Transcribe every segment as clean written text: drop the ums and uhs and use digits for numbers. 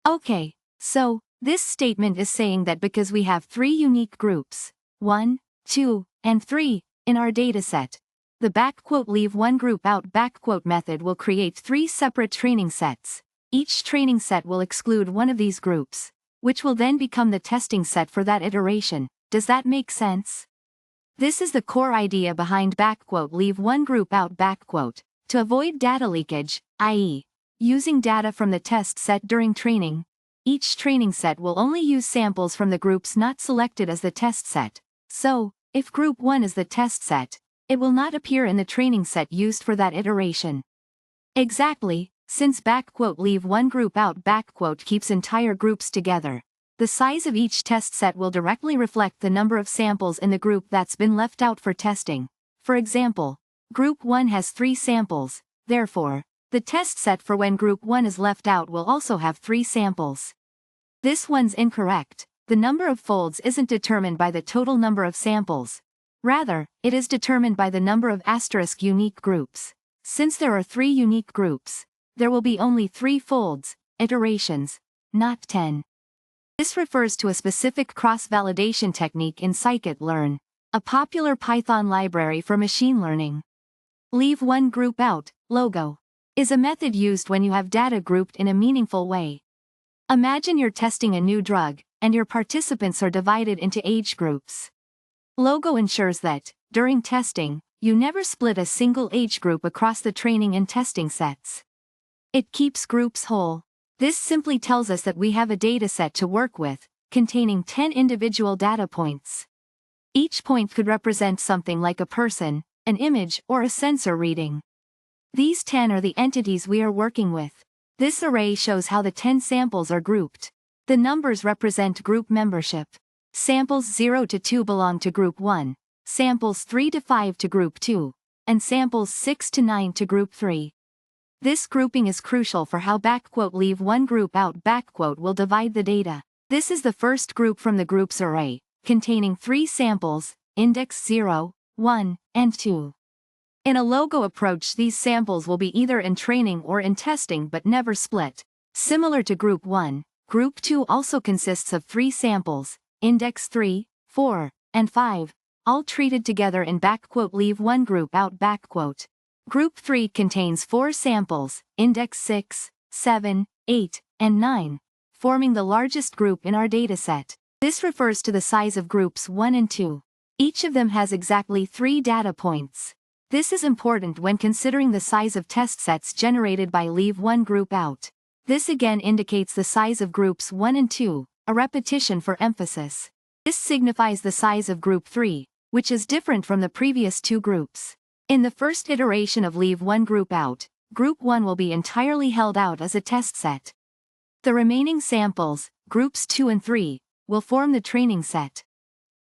Okay, so, this statement is saying that because we have 3 unique groups, 1, 2, and 3, in our dataset, the "LeaveOneGroupOut" method will create 3 separate training sets. Each training set will exclude one of these groups, which will then become the testing set for that iteration. Does that make sense? This is the core idea behind "LeaveOneGroupOut" to avoid data leakage, i.e., using data from the test set during training. Each training set will only use samples from the groups not selected as the test set. So, if group 1 is the test set, it will not appear in the training set used for that iteration. Exactly, since "LeaveOneGroupOut" keeps entire groups together, the size of each test set will directly reflect the number of samples in the group that's been left out for testing. For example, group 1 has 3 samples, therefore, the test set for when group 1 is left out will also have 3 samples. This one's incorrect. The number of folds isn't determined by the total number of samples. Rather, it is determined by the number of * unique groups. Since there are 3 unique groups, there will be only 3 folds, iterations, not 10. This refers to a specific cross-validation technique in scikit-learn, a popular Python library for machine learning. LeaveOneGroupOut, logo, is a method used when you have data grouped in a meaningful way. Imagine you're testing a new drug, and your participants are divided into age groups. Logo ensures that, during testing, you never split a single age group across the training and testing sets. It keeps groups whole. This simply tells us that we have a dataset to work with, containing 10 individual data points. Each point could represent something like a person, an image, or a sensor reading. These 10 are the entities we are working with. This array shows how the 10 samples are grouped. The numbers represent group membership. Samples 0 to 2 belong to group 1, samples 3 to 5 to group 2, and samples 6 to 9 to group 3. This grouping is crucial for how "LeaveOneGroupOut" will divide the data. This is the first group from the groups array, containing 3 samples, index 0, 1, and 2. In a logo approach, these samples will be either in training or in testing but never split. Similar to group 1, group 2 also consists of 3 samples, index 3, 4, and 5, all treated together in "LeaveOneGroupOut". Group 3 contains 4 samples, index 6, 7, 8, and 9, forming the largest group in our dataset. This refers to the size of groups 1 and 2. Each of them has exactly 3 data points. This is important when considering the size of test sets generated by LeaveOneGroupOut. This again indicates the size of groups 1 and 2, a repetition for emphasis. This signifies the size of group 3, which is different from the previous 2 groups. In the first iteration of LeaveOneGroupOut, group 1 will be entirely held out as a test set. The remaining samples, groups 2 and 3, will form the training set.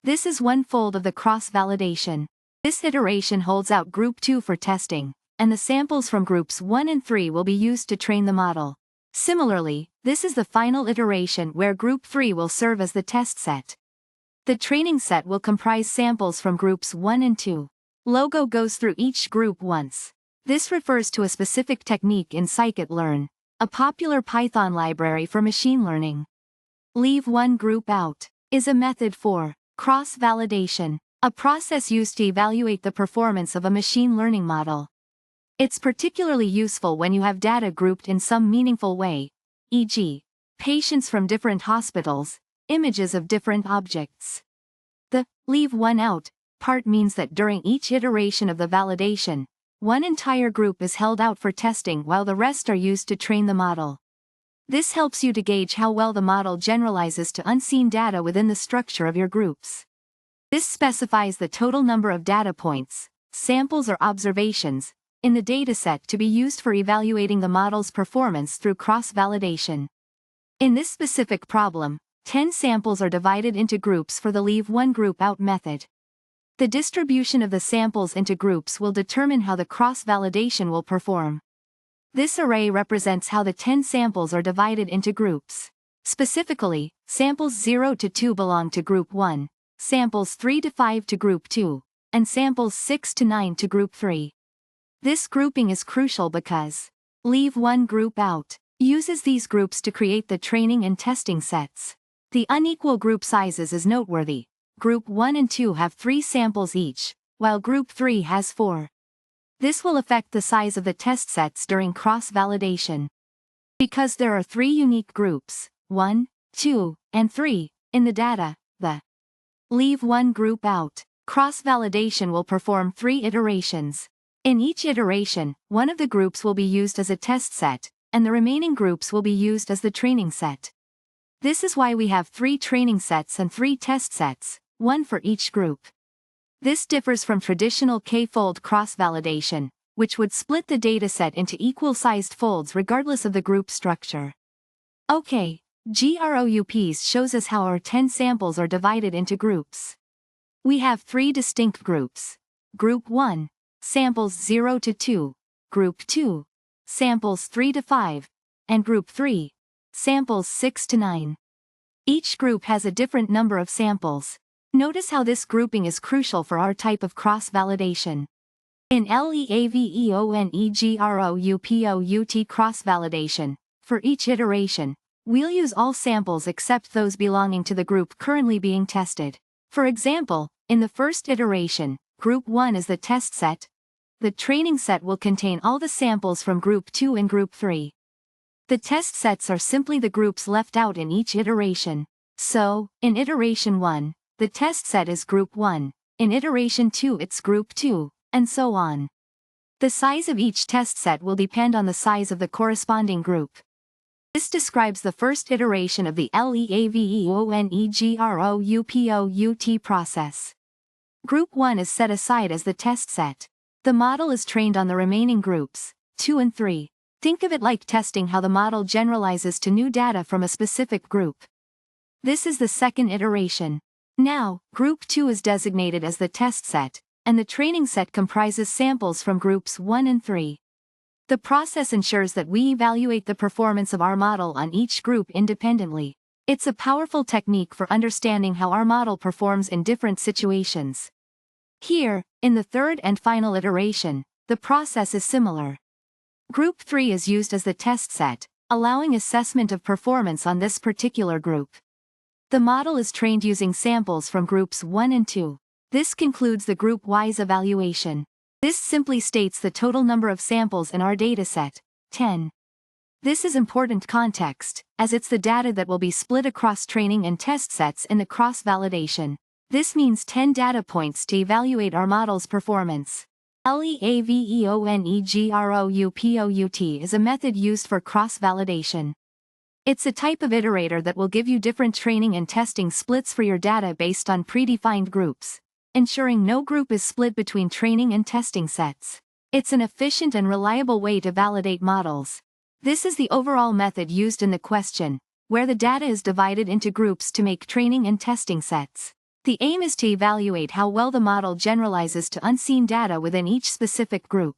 This is one fold of the cross-validation. This iteration holds out group 2 for testing, and the samples from groups 1 and 3 will be used to train the model. Similarly, this is the final iteration where group 3 will serve as the test set. The training set will comprise samples from groups 1 and 2. Logo goes through each group once. This refers to a specific technique in scikit-learn, a popular Python library for machine learning. LeaveOneGroupOut is a method for cross-validation, a process used to evaluate the performance of a machine learning model. It's particularly useful when you have data grouped in some meaningful way, e.g., patients from different hospitals, images of different objects. The "leave one out" part means that during each iteration of the validation, one entire group is held out for testing while the rest are used to train the model. This helps you to gauge how well the model generalizes to unseen data within the structure of your groups. This specifies the total number of data points, samples or observations, in the dataset to be used for evaluating the model's performance through cross-validation. In this specific problem, 10 samples are divided into groups for the LeaveOneGroupOut method. The distribution of the samples into groups will determine how the cross-validation will perform. This array represents how the 10 samples are divided into groups. Specifically, samples 0 to 2 belong to group 1, samples 3 to 5 to group 2, and samples 6 to 9 to group 3. This grouping is crucial because LeaveOneGroupOut uses these groups to create the training and testing sets. The unequal group sizes is noteworthy. Group 1 and 2 have 3 samples each, while Group 3 has 4. This will affect the size of the test sets during cross-validation. Because there are 3 unique groups, 1, 2, and 3, in the data, the LeaveOneGroupOut cross-validation will perform 3 iterations. In each iteration, one of the groups will be used as a test set, and the remaining groups will be used as the training set. This is why we have 3 training sets and 3 test sets, one for each group. This differs from traditional k-fold cross-validation, which would split the dataset into equal-sized folds regardless of the group structure. Okay, GROUPs shows us how our 10 samples are divided into groups. We have 3 distinct groups. Group 1, samples 0 to 2, Group 2, samples 3 to 5, and Group 3, samples 6 to 9. Each group has a different number of samples. Notice how this grouping is crucial for our type of cross-validation. In LeaveOneGroupOut cross-validation, for each iteration, we'll use all samples except those belonging to the group currently being tested. For example, in the first iteration, Group 1 is the test set. The training set will contain all the samples from Group 2 and Group 3. The test sets are simply the groups left out in each iteration. So, in iteration 1, the test set is Group 1, in iteration 2 it's Group 2, and so on. The size of each test set will depend on the size of the corresponding group. This describes the first iteration of the LeaveOneGroupOut process. Group 1 is set aside as the test set. The model is trained on the remaining groups, 2 and 3. Think of it like testing how the model generalizes to new data from a specific group. This is the second iteration. Now, Group 2 is designated as the test set, and the training set comprises samples from Groups 1 and 3. The process ensures that we evaluate the performance of our model on each group independently. It's a powerful technique for understanding how our model performs in different situations. Here, in the third and final iteration, the process is similar. Group 3 is used as the test set, allowing assessment of performance on this particular group. The model is trained using samples from Groups 1 and 2. This concludes the group-wise evaluation. This simply states the total number of samples in our dataset, 10. This is important context, as it's the data that will be split across training and test sets in the cross-validation. This means 10 data points to evaluate our model's performance. LeaveOneGroupOut is a method used for cross-validation. It's a type of iterator that will give you different training and testing splits for your data based on predefined groups, ensuring no group is split between training and testing sets. It's an efficient and reliable way to validate models. This is the overall method used in the question, where the data is divided into groups to make training and testing sets. The aim is to evaluate how well the model generalizes to unseen data within each specific group.